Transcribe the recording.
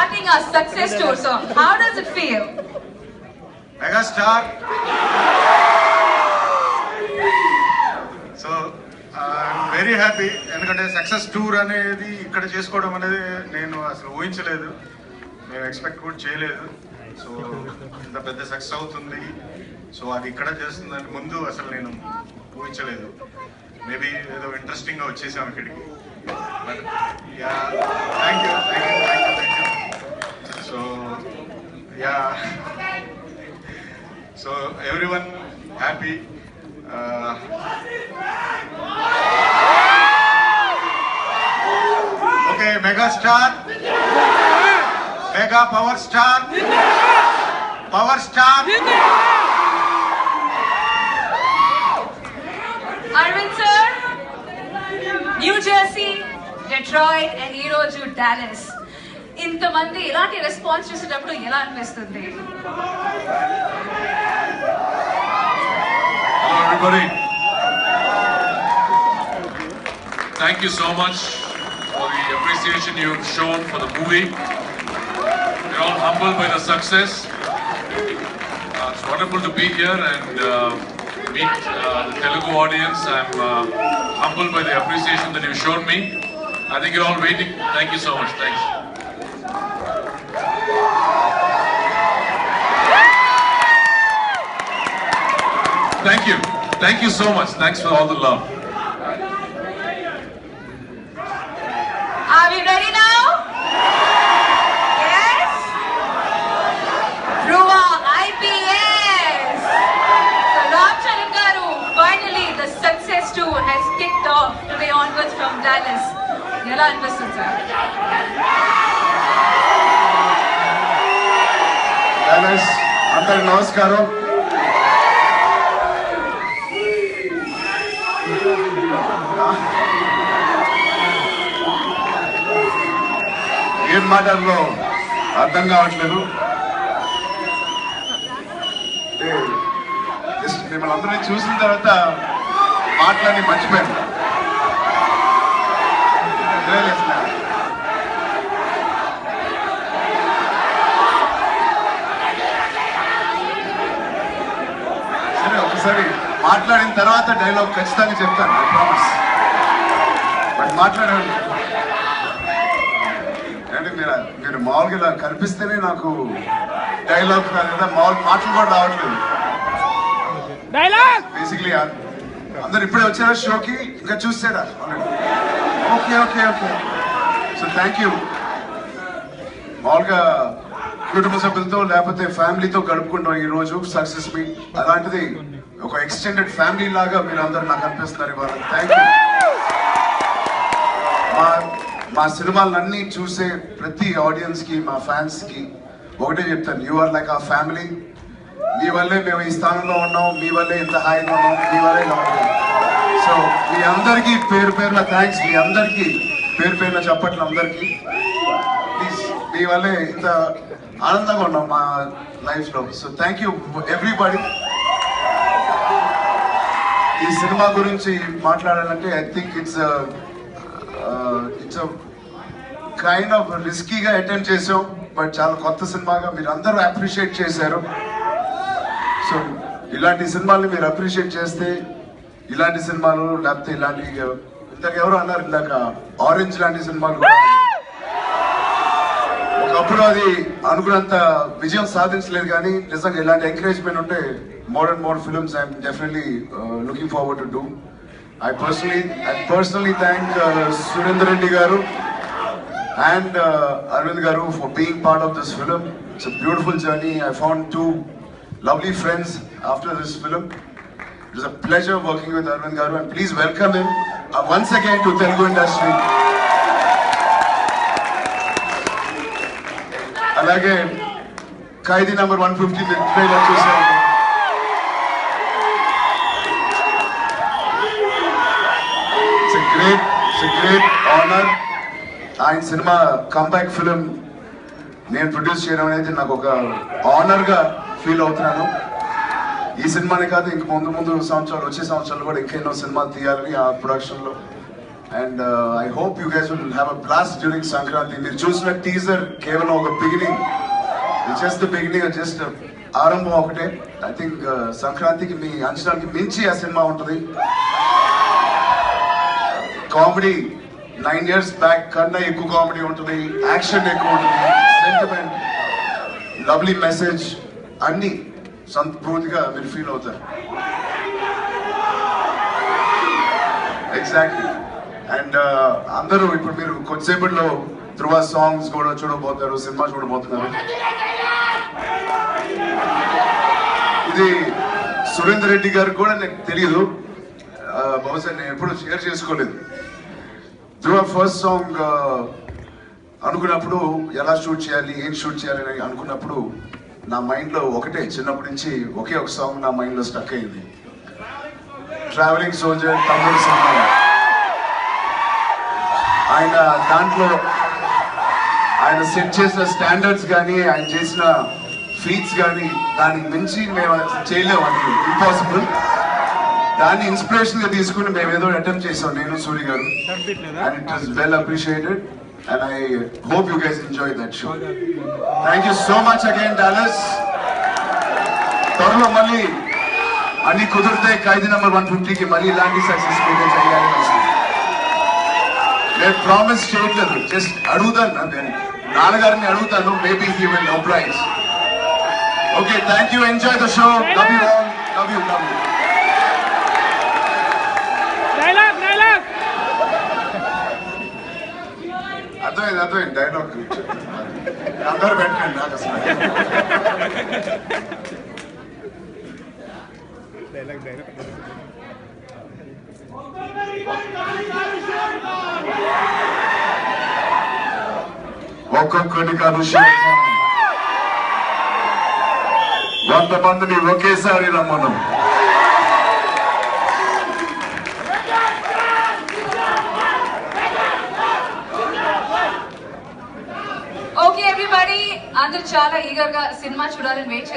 starting our success tour. So how does it feel? Megastar. So I'm very happy ఎందుకంటే success tour అనేది ఇక్కడ చేసుకోవడం అనేది నేను అసలు ఊహించలేదు, నేను ఎక్స్పెక్ట్ కూడా చేయలేదు. సో ఇంత పెద్ద సక్సెస్ అవుతుంది, సో అది ఇక్కడ చేస్తుందని ముందు అసలు నేను ఊహించలేదు. మేబీ ఏదో ఇంట్రెస్టింగ్గా వచ్చేసాం ఇక్కడికి. But yeah, thank you. So yeah, so everyone happy. Okay, megastar, mega power star, power star. Arvind sir, New Jersey, Detroit and ఈ రోజు Dallas. ఇంతమంది ఇలాంటి రెస్పాన్స్ చూసేటప్పుడు ఎలా అనిపిస్తుంది? Hello everybody. Thank you so much for the appreciation you've shown for the movie. We're all humbled by the success. It's wonderful to be here and meet the Telugu audience. I'm humbled by the appreciation that you've shown me. I think you're all waiting. Thank you so much. Thanks. Thank you. Thank you so much. Thanks for all the love. Are we ready now? Yes? Dhruva IPS. So Ram Charan garu, finally the success tour has kicked off today onwards from Dallas. ఎలా అనిపిస్తుంది sir? Dallas అందరికి నమస్కారం. ఏం మాటల్లో అర్థం కావట్లేదు. Just మిమ్మల్ని అందరినీ చూసిన తర్వాత మాటలన్నీ మర్చిపోయాను. సరే, ఒకసారి మాట్లాడిన తర్వాత డైలాగ్ ఖచ్చితంగా చెప్తాను, ఐ ప్రామిస్. బట్ మాట్లాడండి అంటే మీరు మామూలుగా ఇలా కనిపిస్తేనే నాకు డైలాగ్ లేదా మామూలు మాటలు కూడా రావట్లేదు. బేసిక్లీ అందరు ఇప్పుడే వచ్చారా షోకి? ఇంకా చూసారా? Okay okay okay. So thank you. మామూలుగా కుటుంబ సభ్యులతో లేకపోతే ఫ్యామిలీతో గడుపుకుంటాం ఈ రోజు సక్సెస్ మీట్. అలాంటిది ఒక ఎక్స్టెండెడ్ ఫ్యామిలీ లాగా మీరు అందరు నాకు అనిపిస్తున్నారు ఇవాళ. Thank you. మా సినిమాలన్నీ చూసే ప్రతి ఆడియన్స్కి, మా ఫ్యాన్స్కి ఒకటే చెప్తాను, యూ ఆర్ లైక్ ఆ ఫ్యామిలీ. మీ వల్లే మేము ఈ స్థానంలో ఉన్నాం, మీ వల్లే ఇంత హాయిగా ఉన్నాం, మీ వల్లే ఇలా ఉన్నాం. సో మీ అందరికీ పేరు పేరున థ్యాంక్స్. మీ అందరికీ పేరు పేరున చెప్పట్లు అందరికీ. ప్లీజ్, మీ వల్లే ఇంత ఆనందంగా ఉన్నాం మా లైఫ్లో. So thank you everybody. ఈ సినిమా గురించి మాట్లాడాలంటే I think it's kind of రిస్కీగా అటెంప్ట్ చేసాం, బట్ చాలా కొత్త సినిమాగా మీరు అందరూ అప్రిషియేట్ చేశారు. సో ఇలాంటి సినిమాల్ని మీరు అప్రిషియేట్ చేస్తే, ఇలాంటి సినిమాలు లేకపోతే ఇలాంటి ఇంతకు ఎవరు అన్నారు ఇందాక ఆరెంజ్ లాంటి సినిమాలు కూడా ఒకప్పుడు అది అనుకున్నంత విజయం సాధించలేదు, కానీ నిజంగా ఇలాంటి ఎంకరేజ్మెంట్ ఉంటే more and more films I'm definitely looking forward to do. I personally thank Surendra Reddy garu and Arvind garu for being part of this film. It's a beautiful journey. I found two lovely friends after this film. It was a pleasure working with Arvind garu, and please welcome him once again to Telugu industry. Alage Kaidi number 150 trailer చూసాను. It's a great honor. ఆయన cinema comeback film నేను produce చేయడం అనేది నాకు ఒక ఆనర్గా feel అవుతున్నాను. ఈ సినిమానే కాదు, ఇంక ముందు సంవత్సరాలు, వచ్చే సంవత్సరాలు కూడా ఇంకెన్నో సినిమాలు తీయాలని ఆ ప్రొడక్షన్లో and I hope you guys will have a blast during Sankranti. మీరు చూసిన టీజర్ కేవలం ఒక beginning, just the beginning, just ఆరంభం ఒకటే. ఐ థింక్ సంక్రాంతికి మీ అంచనాలకి మించి ఆ సినిమా ఉంటుంది. కామెడీ 9 years బ్యాక్ కన్నా ఎక్కువ కామెడీ ఉంటుంది, యాక్షన్ ఎక్కువ ఉంటుంది, సెంటిమెంట్, లవ్లీ మెసేజ్ అన్ని సంపూర్తిగా మీరు ఫీల్ అవుతారు. ఎగ్జాక్ట్లీ. అండ్ అందరూ ఇప్పుడు మీరు కొద్దిసేపట్లో ధ్రువ సాంగ్స్ కూడా చూడబోతారు, సినిమా చూడబోతున్నారు. ఇది సురేందర్ రెడ్డి గారికి కూడా నాకు తెలియదు, బహుశా నేను ఎప్పుడు షేర్ చేసుకోలేదు. ధ్రువ ఫస్ట్ సాంగ్ అనుకున్నప్పుడు ఎలా షూట్ చేయాలి, ఏం షూట్ చేయాలి అని అనుకున్నప్పుడు నా మైండ్లో ఒకటే, చిన్నప్పటి నుంచి ఒకే ఒక సాంగ్ నా మైండ్లో స్టక్ అయింది. ట్రావెలింగ్ సోల్జర్ తమ్ముడు సినిమా. ఆయన దాంట్లో ఆయన సెట్ చేసిన స్టాండర్డ్స్ కానీ, ఆయన చేసిన ఫీట్స్ కానీ దానికి మించి మేము చేయలేము, అది ఇంపాసిబుల్. దాన్ని ఇన్స్పిరేషన్ గా తీసుకుని మేము ఏదో అటెంప్ట్ చేసాం, నేను సూరి గారు. And it was well appreciated and I hope you guys enjoy that show. Thank you so much again Dallas. త్వరలో మళ్ళీ అన్ని కుదిరితే ఖైదీ నెంబర్ 150కి మళ్ళీ ఇలాంటి సక్సెస్ మీదే చేయాలని వస్తుంది. నేను ప్రామిస్ చేయట్లేదు, జస్ట్ అడుగుతాను, అంటే నాన్నగారిని అడుగుతాను, maybe he will appraise. Okay, thank you, enjoy the show. Love you all, love you, love you. అర్థమైంది డైలాగ్ అందరూ పెట్టండి నాకు అసలు. ఒక్కొక్కటి కాదు, 100 మందిని ఒకేసారి రమ్మను. ఓకే ఎవ్రీబడి, అందరూ చాలా ఈగర్ గా సినిమా చూడాలని వెయిట్